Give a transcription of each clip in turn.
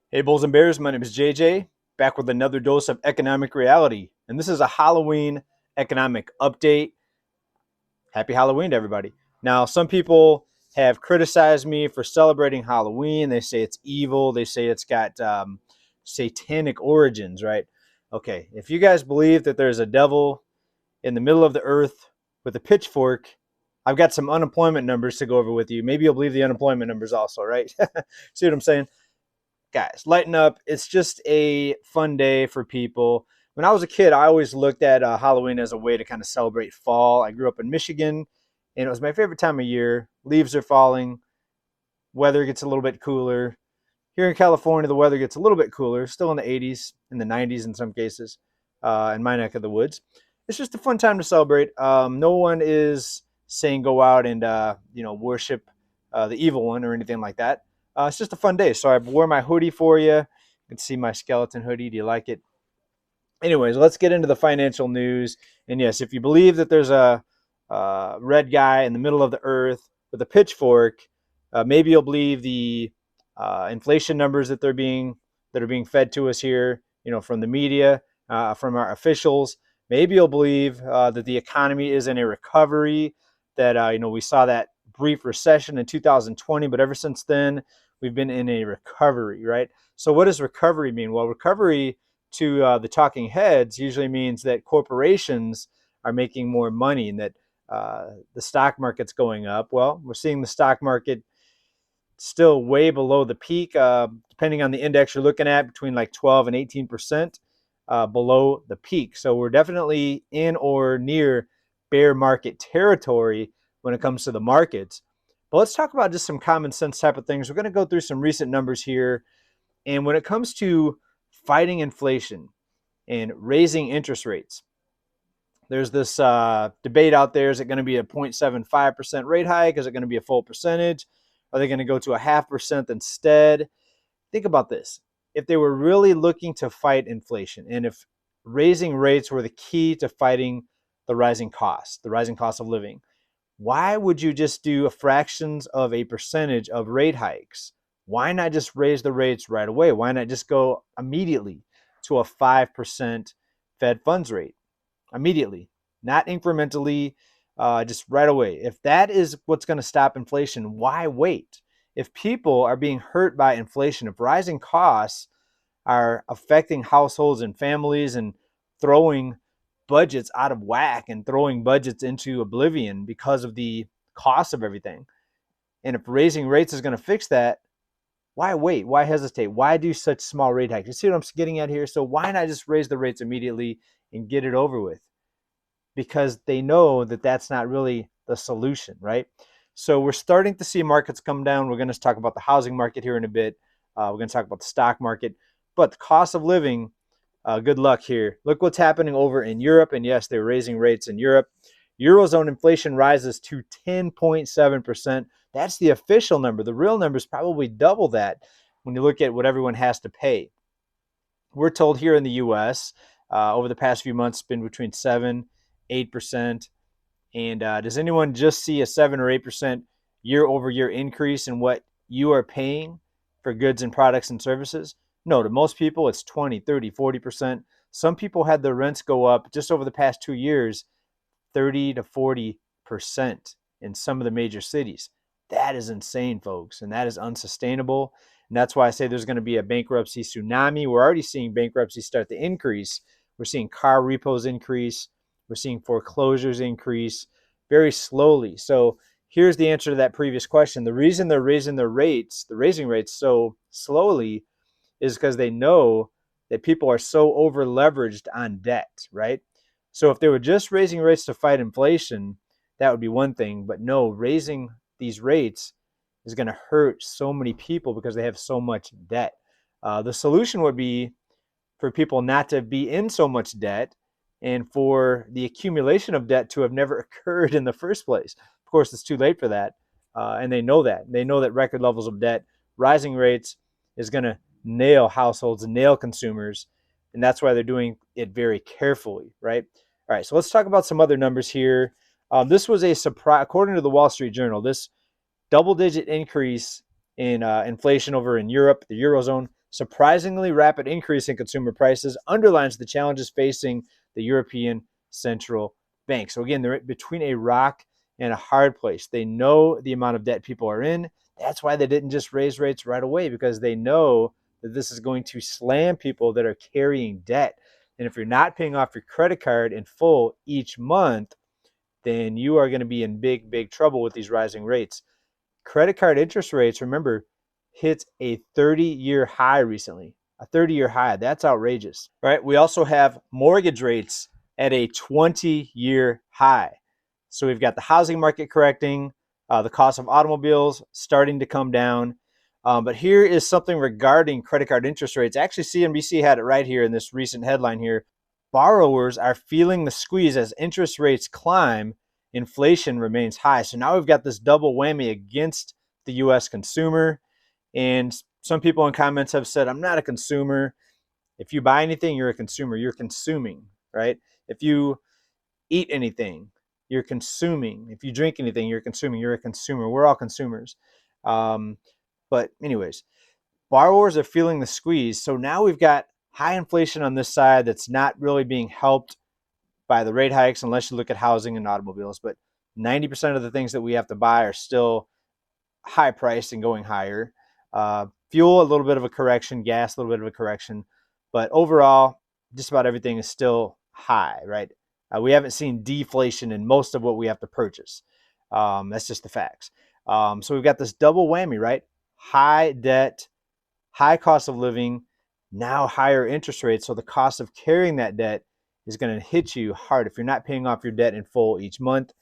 Hey, Bulls and Bears, my name is JJ, back with another dose of economic reality. And this is a Halloween economic update. Happy Halloween to everybody. Now, some people have criticized me for celebrating Halloween. They say it's evil, they say it's got satanic origins, right? Okay, if you guys believe that there's a devil in the middle of the earth with a pitchfork, I've got some unemployment numbers to go over with you. Maybe you'll believe the unemployment numbers also, right? See what I'm saying? Guys, lighten up. It's just a fun day for people. When I was a kid, I always looked at Halloween as a way to kind of celebrate fall. I grew up in Michigan, and it was my favorite time of year. Leaves are falling, weather gets a little bit cooler. Here in California, the weather gets a little bit cooler, still in the 80s, in the 90s in some cases, in my neck of the woods. It's just a fun time to celebrate. No one is saying go out and worship the evil one or anything like that. It's just a fun day. So I wore my hoodie for you. You can see my skeleton hoodie. Do you like it? Anyways, let's get into the financial news. And yes, if you believe that there's a red guy in the middle of the earth with a pitchfork, maybe you'll believe the inflation numbers that are being fed to us here, from the media, from our officials. Maybe you'll believe that the economy is in a recovery. That we saw that brief recession in 2020, but ever since then we've been in a recovery, right? So what does recovery mean? Well, recovery to the talking heads usually means that corporations are making more money and that the stock market's going up. Well, we're seeing the stock market still way below the peak, depending on the index you're looking at, between like 12 and 18% below the peak. So we're definitely in or near bear market territory when it comes to the markets. But let's talk about just some common sense type of things. We're going to go through some recent numbers here. And when it comes to fighting inflation and raising interest rates, there's this debate out there. Is it going to be a 0.75% rate hike? Is it going to be a full percentage? Are they going to go to a 0.5% instead? Think about this. If they were really looking to fight inflation, and if raising rates were the key to fighting the rising cost of living, why would you just do a fractions of a percentage of rate hikes? Why not just raise the rates right away? Why not just go immediately to a 5% Fed funds rate? Immediately, not incrementally, just right away. If that is what's going to stop inflation, why wait? If people are being hurt by inflation, if rising costs are affecting households and families and throwing budgets out of whack and throwing budgets into oblivion because of the cost of everything, and if raising rates is going to fix that, why wait? Why hesitate? Why do such small rate hikes? You see what I'm getting at here? So why not just raise the rates immediately and get it over with? Because they know that that's not really the solution, right? So we're starting to see markets come down. We're going to talk about the housing market here in a bit. We're going to talk about the stock market. But the cost of living, good luck here. Look what's happening over in Europe. And yes, they're raising rates in Europe. Eurozone inflation rises to 10.7%. That's the official number. The real number is probably double that when you look at what everyone has to pay. We're told here in the U.S. Over the past few months, it's been between 7-8%. And does anyone just see a 7 or 8% year-over-year increase in what you are paying for goods and products and services? No, to most people, it's 20, 30, 40%. Some people had their rents go up just over the past 2 years, 30 to 40% in some of the major cities. That is insane, folks, and that is unsustainable. And that's why I say there's going to be a bankruptcy tsunami. We're already seeing bankruptcies start to increase. We're seeing car repos increase. We're seeing foreclosures increase very slowly. So here's the answer to that previous question. The reason they're raising raising rates so slowly is because they know that people are so over leveraged on debt, right? So if they were just raising rates to fight inflation, that would be one thing. But no, raising these rates is going to hurt so many people because they have so much debt. The solution would be for people not to be in so much debt and for the accumulation of debt to have never occurred in the first place. Of course, it's too late for that, and they know that. They know that record levels of debt, rising rates is going to nail households, nail consumers, and that's why they're doing it very carefully, right? All right, so let's talk about some other numbers here. This was a surprise, according to the Wall Street Journal. This double-digit increase in inflation over in Europe, the Eurozone, surprisingly rapid increase in consumer prices underlines the challenges facing the European Central Bank. So again, they're between a rock and a hard place. They know the amount of debt people are in. That's why they didn't just raise rates right away, because they know that this is going to slam people that are carrying debt. And if you're not paying off your credit card in full each month, then you are going to be in big, big trouble with these rising rates. Credit card interest rates, remember, hit a 30-year high recently. A 30-year high. That's outrageous. Right? We also have mortgage rates at a 20-year high. So we've got the housing market correcting, the cost of automobiles starting to come down. But here is something regarding credit card interest rates. Actually, CNBC had it right here in this recent headline here. Borrowers are feeling the squeeze as interest rates climb, inflation remains high. So now we've got this double whammy against the US consumer. And some people in comments have said, I'm not a consumer. If you buy anything, you're a consumer. You're consuming, right? If you eat anything, you're consuming. If you drink anything, you're consuming. You're a consumer. We're all consumers. But anyways, borrowers are feeling the squeeze. So now we've got high inflation on this side that's not really being helped by the rate hikes, unless you look at housing and automobiles. But 90% of the things that we have to buy are still high priced and going higher. Fuel, a little bit of a correction. Gas, a little bit of a correction. But overall, just about everything is still high, right? We haven't seen deflation in most of what we have to purchase. That's just the facts. So we've got this double whammy, right? High debt, high cost of living, now higher interest rates. So the cost of carrying that debt is going to hit you hard if you're not paying off your debt in full each month.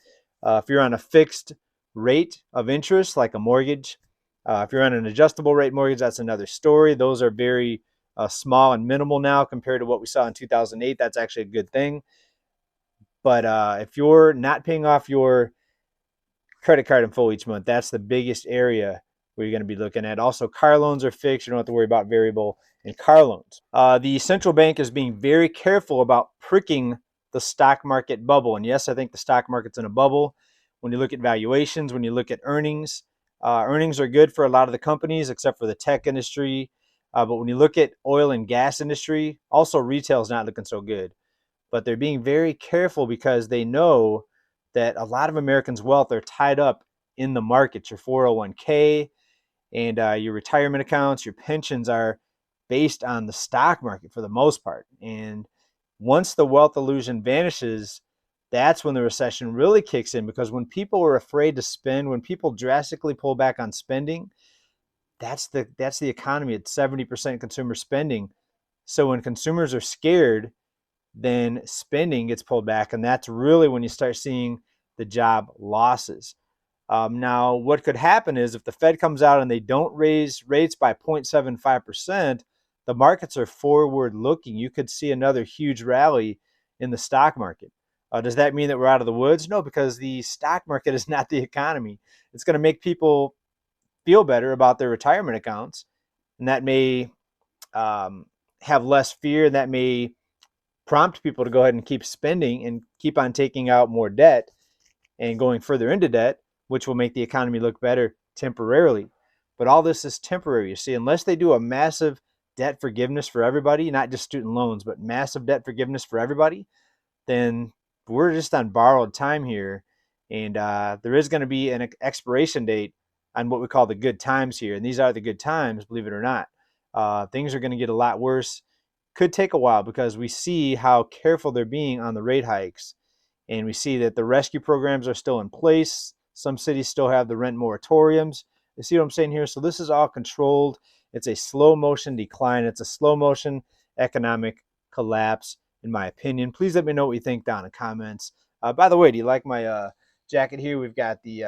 If you're on a fixed rate of interest, like a mortgage, if you're on an adjustable rate mortgage, that's another story. Those are very small and minimal now compared to what we saw in 2008. That's actually a good thing. But if you're not paying off your credit card in full each month, that's the biggest area where you're going to be looking at. Also, car loans are fixed. You don't have to worry about variable and car loans. The central bank is being very careful about pricking the stock market bubble. And yes, I think the stock market's in a bubble. When you look at valuations, when you look at earnings, earnings are good for a lot of the companies except for the tech industry. But when you look at oil and gas industry, also retail is not looking so good. But they're being very careful because they know that a lot of Americans' wealth are tied up in the markets. Your 401k and your retirement accounts, your pensions are based on the stock market for the most part. And once the wealth illusion vanishes, that's when the recession really kicks in, because when people are afraid to spend, when people drastically pull back on spending, that's the economy. It's 70% consumer spending. So when consumers are scared, then spending gets pulled back, and that's really when you start seeing the job losses. Now, what could happen is if the Fed comes out and they don't raise rates by 0.75%, the markets are forward looking. You could see another huge rally in the stock market. Does that mean that we're out of the woods? No, because the stock market is not the economy. It's going to make people feel better about their retirement accounts, and that may have less fear, and that may prompt people to go ahead and keep spending and keep on taking out more debt and going further into debt, which will make the economy look better temporarily. But all this is temporary. You see, unless they do a massive debt forgiveness for everybody, not just student loans, but massive debt forgiveness for everybody, then we're just on borrowed time here. And there is going to be an expiration date on what we call the good times here. And these are the good times, believe it or not. Things are going to get a lot worse. Could take a while because we see how careful they're being on the rate hikes. And we see that the rescue programs are still in place. Some cities still have the rent moratoriums. You see what I'm saying here? So this is all controlled. It's a slow motion decline. It's a slow motion economic collapse, in my opinion. Please let me know what you think down in the comments. By the way, do you like my jacket here? We've got the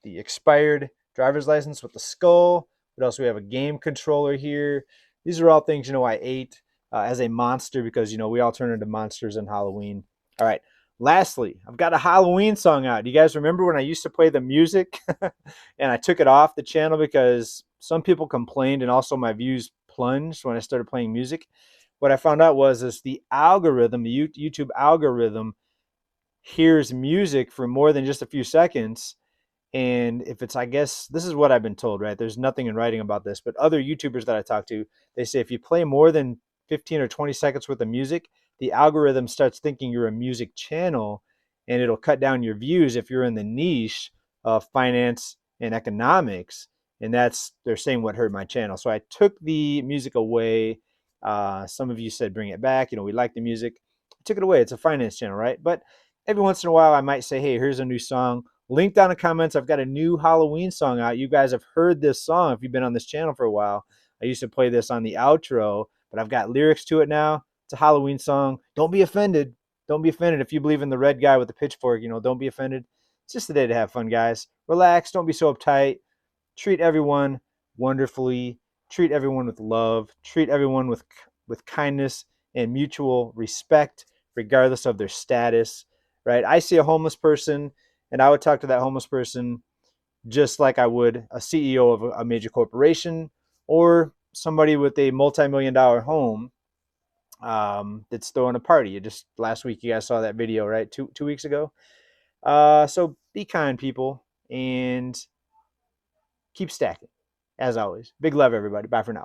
expired driver's license with the skull. But also we have a game controller here. These are all things, I ate as a monster because, we all turn into monsters in Halloween. All right. Lastly, I've got a Halloween song out. Do you guys remember when I used to play the music and I took it off the channel because some people complained and also my views plunged when I started playing music? What I found out was the algorithm, the YouTube algorithm, hears music for more than just a few seconds, And if it's, I guess, this is what I've been told, right? There's nothing in writing about this, but other YouTubers that I talk to, they say if you play more than 15 or 20 seconds worth of music, the algorithm starts thinking you're a music channel, and it'll cut down your views if you're in the niche of finance and economics. And that's, they're saying, what hurt my channel. So I took the music away. Some of you said bring it back. We like the music. I took it away. It's a finance channel, right? But every once in a while, I might say, hey, here's a new song. Link down in the comments. I've got a new Halloween song out. You guys have heard this song if you've been on this channel for a while. I used to play this on the outro, but I've got lyrics to it now. It's a Halloween song. Don't be offended. Don't be offended if you believe in the red guy with the pitchfork. Don't be offended. It's just a day to have fun, guys. Relax. Don't be so uptight. Treat everyone wonderfully. Treat everyone with love. Treat everyone with kindness and mutual respect, regardless of their status, right? I see a homeless person, and I would talk to that homeless person just like I would a CEO of a major corporation or somebody with a multi-million-dollar home that's throwing a party. Just last week, you guys saw that video, right? Two weeks ago. So be kind, people, and keep stacking. As always, big love, everybody. Bye for now.